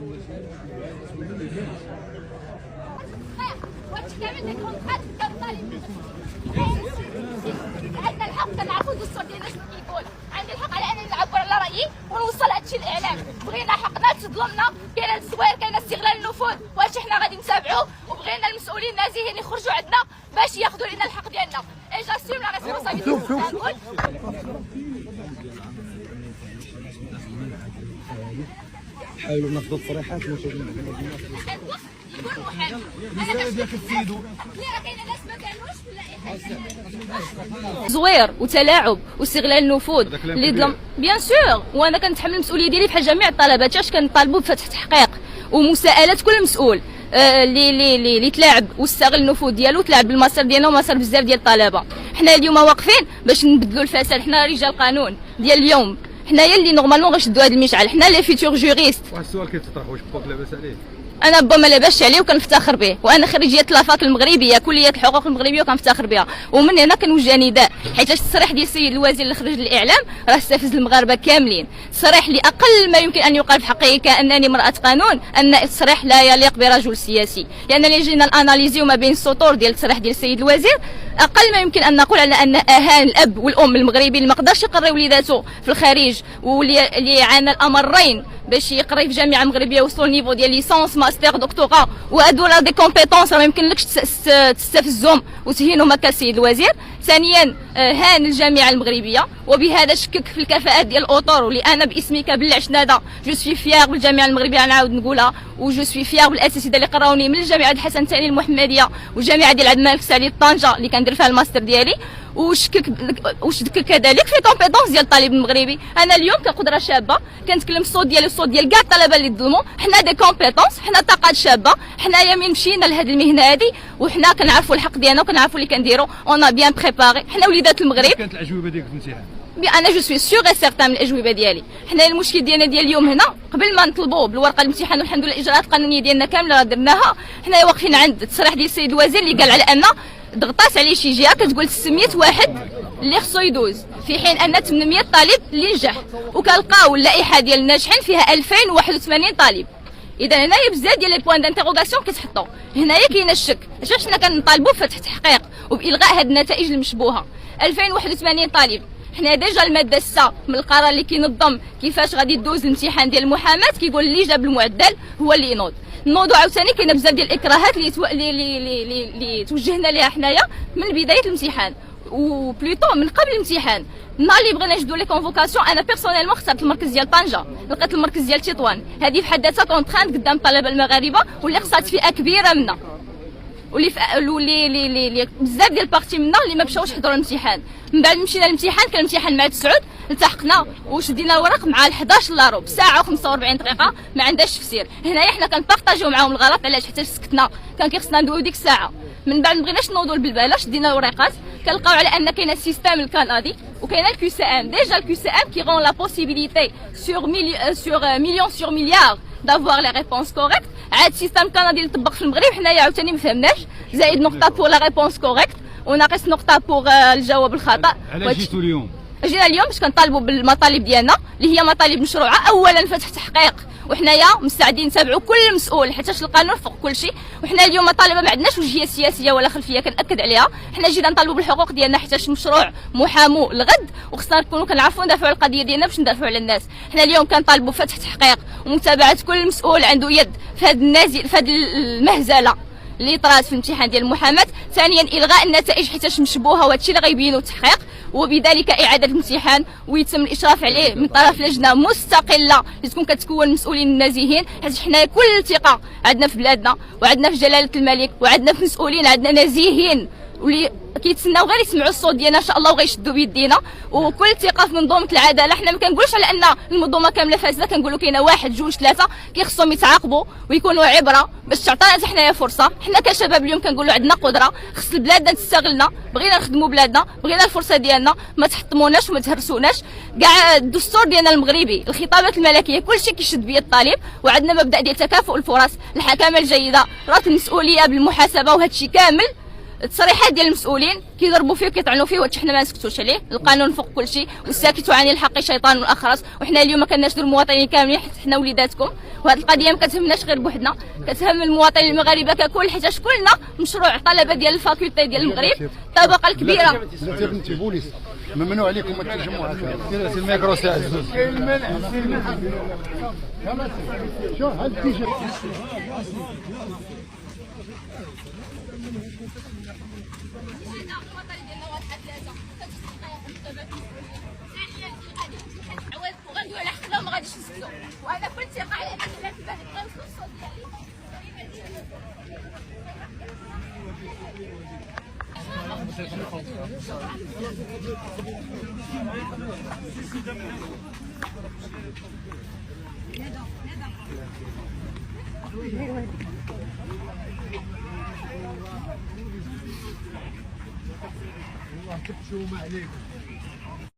عندنا الحق كنعرفوا الدستور ديالنا شنو كيقول، عندي الحق على انني نعبر على رايي ونوصل هادشي للاعلام. بغينا حقنا تظلمنا، كاين الزوير، كاين استغلال النفوذ، وهادشي حنا غادي نتابعوه، وبغينا المسؤولين النازحين يخرجوا عندنا باش ياخذوا لنا الحق ديالنا. اي جاسوم لا ريسبونسابيلتي. حاولوا ناخذوا التصريحات زوير وتلاعب واستغلال النفوذ اللي ظلم بيان سور. وانا كنتحمل المسؤوليه ديالي بحال جميع الطلبات. اش كنطالبوا بفتح تحقيق ومساءله كل مسؤول اللي تلاعب واستغل النفوذ ديالو، تلاعب بالمسار ديالنا ومسار بزاف ديال الطلبه. حنا اليوم واقفين باش نبدلوا الفساد، حنا رجال قانون ديال اليوم، حنايا اللي نورمالمون غنشدوا هذا المشعل، حنا لي فيتور جوريست. واحد السؤال كيتطرح، واش بوك لاباس عليه؟ انا با ما لاباس عليه وكنفتخر به، وانا خريجيه لافاك المغربيه كليه الحقوق المغربيه وكنفتخر بها، ومن هنا كنوجه نداء حيت التصريح ديال السيد الوزير اللي خرج للاعلام راه استفز المغاربه كاملين. تصريح اللي اقل ما يمكن ان يقال في حقه كانني امراه قانون ان التصريح لا يليق برجل سياسي، لاننا جينا ناناليزيو ما بين السطور ديال التصريح ديال السيد الوزير. اقل ما يمكن ان نقول على ان اهان الاب والام المغربي اللي ما قدرش يقري وليداته في الخارج واللي عانى الامرين باش يقري في جامعه مغربيه وصلوا للنيفو ديال ليسونس ماستر دكتوراه، وهادو راه دي كومبيتونس راه ما يمكنلكش تستفزهم وتهينهم هكا السيد الوزير. ثانيا هان الجامعه المغربيه، وبهذا شكك في الكفاءات ديال الاطر، واللي انا باسمي كبلع شناده جو سوي فيار بالجامعه المغربيه، نعاود نقولها، وجو سوي فيار بالاساتذه اللي قراوني من الجامعه الحسن الثاني المحمديه والجامعه ديال عبد الملك سعيد طنجه اللي كندير فيها الماستر ديالي، وشكك كذلك في كومبيتونس ديال الطالب المغربي. انا اليوم كقدره شابه كنتكلم الصوت ديالي الصوت ديال كاع الطلبه اللي ظلموا، حنا دي كومبيتونس، حنا طاقات شابه، حنايا من مشينا لهاد المهنه هذه وحنا كنعرفوا الحق ديالنا وكنعرفوا اللي كنديروا، اون بيان بريباري، حنا وليدات المغرب. كانت الاجوبه ديالك في الامتحان؟ انا جو سوي سيغ اي سيغتان من الاجوبه ديالي. حنا المشكل ديالنا ديال اليوم هنا قبل ما نطلبوا بالورقه الامتحان، والحمد لله الاجراءات القانونيه ديالنا كامله راه درناها، حنا واقفين عند التصريح ديال السيد الوزير اللي قال على ان ضغطات عليه شي جهه كتقول 600 واحد اللي خصو يدوز، في حين ان 800 طالب اللي نجح، وكنلقاو اللائحه ديال الناجحين فيها 2081 طالب. اذا هنايا بزاف ديال لي بوين دانتيغوغاسيون كيتحطوا، هنايا كاين الشك. علاش حنا كنطالبوا بفتح تحقيق وبالغاء هاد النتائج المشبوهه؟ 2081 طالب، حنا ديجا الماده 6 من القرار اللي كينظم كيفاش غادي دوز الامتحان ديال المحاماه كيقول اللي جاب المعدل هو اللي ينوض. النوض عاوتاني كاينه بزاف ديال الاكراهات اللي توجهنا ليها حنايا من بدايه الامتحان وبلوتو من قبل الامتحان. النهار اللي بغينا نجدوا لي كونفوكاسيون، انا بيرسونيلمون اخترت المركز ديال طنجه، لقيت المركز ديال تطوان، هذه في حد ذاتها كونترانت قدام الطلبه المغاربه واللي خسرت فئه كبيره منا، واللي بزاف ديال البارتي منا اللي ما مشاوش حضروا الامتحان. من بعد مشينا للامتحان، كان الامتحان مع 9 التحقنا وشدينا الورق مع 11 لا ربع ساعه و45 دقيقه، ما عندهاش تفسير. هنايا حنا كنبارطاجيو معاهم الغلط، علاش؟ حتى سكتنا، كان كيخصنا ندويو ديك الساعه. من بعد ما بغيناش نوضوا بالباله، شدينا الورقات، كنلقاو على ان كاين السيستم الكندي وكاين الكيو سي ام. ديجا الكيو سي ام كي رون لا بوسيبيليتي سور مليون سور مليار دافوار لي ريبونس كوريكت. عاد السيستم الكندي اللي طبق في المغرب حنايا عاوتاني ما فهمناش، زائد نقطه بور لا ريبونس كوريكت وناقص نقطه بور الجواب الخطا. علاش جيتوا اليوم؟ جينا اليوم باش كنطالبوا بالمطالب ديالنا اللي هي مطالب مشروعه. اولا فتح تحقيق، وحنايا مستعدين نتابعوا كل مسؤول حيت القانون فوق كل شيء، وحنا اليوم طالبه ما عندناش وجهيه سياسيه ولا خلفيه كنأكد عليها، حنا جينا نطالبوا بالحقوق ديالنا حيت مشروع محامو الغد، وخصنا نكونوا كنعرفوا ندافعوا على القضيه ديالنا باش ندافعوا على الناس. حنا اليوم كنطالبوا بفتح تحقيق ومتابعه كل مسؤول عنده يد في هذه المهزله اللي طرات في الامتحان ديال المحاماه. ثانيا الغاء النتائج حيت مشبوهه، وهذا الشيء اللي غيبينوا التحقيق، وبذلك اعاده الامتحان ويتم الاشراف عليه من طرف لجنه مستقله اللي تكون كتكون المسؤولين النازحين، حيت حنا كل ثقه عندنا في بلادنا وعندنا في جلاله الملك وعندنا في مسؤولين، عندنا نازحين واللي كيتسناو غير يسمعوا الصوت ديالنا ان شاء الله وغيشدوا بيدينا، وكل ثقه في منظومه العداله. حنا ما كنقولوش على ان المنظومه كامله فاسده، كنقولوا كاينه واحد جوج ثلاثه كيخصهم يتعاقبوا ويكونوا عبره باش تعطينا حنايا فرصه. حنا كشباب اليوم كنقولوا عندنا قدره، خص بلادنا تستغلنا، بغينا نخدموا بلادنا، بغينا الفرصه ديالنا، ما تحطموناش وما تهرسوناش. كاع الدستور ديالنا المغربي، الخطابات الملكيه، كلشي كيشد بيد الطالب، وعندنا مبدا ديال تكافؤ الفرص، الحكامه الجيده، رات المسؤوليه بالمحاسبه، وهذا الشيء كامل التصريحات ديال المسؤولين كيضربوا فيه وكيطعنوا فيه، وحتى حنا ما نسكتوش عليه. القانون فوق كل شيء، والساكت عن الحق شيطان والاخرس. وحنا اليوم ما كناشدوا المواطنين كاملين، حيت حنا وليداتكم، وهذه القضيه ما كتهمناش غير بوحدنا، كتهم المواطنين المغاربه ككل، حيت كلنا مشروع طلبه ديال الفاكولتي ديال المغرب، الطبقه الكبيره. لا بنتي بوليس ممنوع عليكم التجمعات. سير الميكرو سي عزوز. شو هاد التيجي وغندوي على حقنا وما غاديش نسكتوا، وانا كل ثقه على انك لا تبان الصوت شو ما عليكم.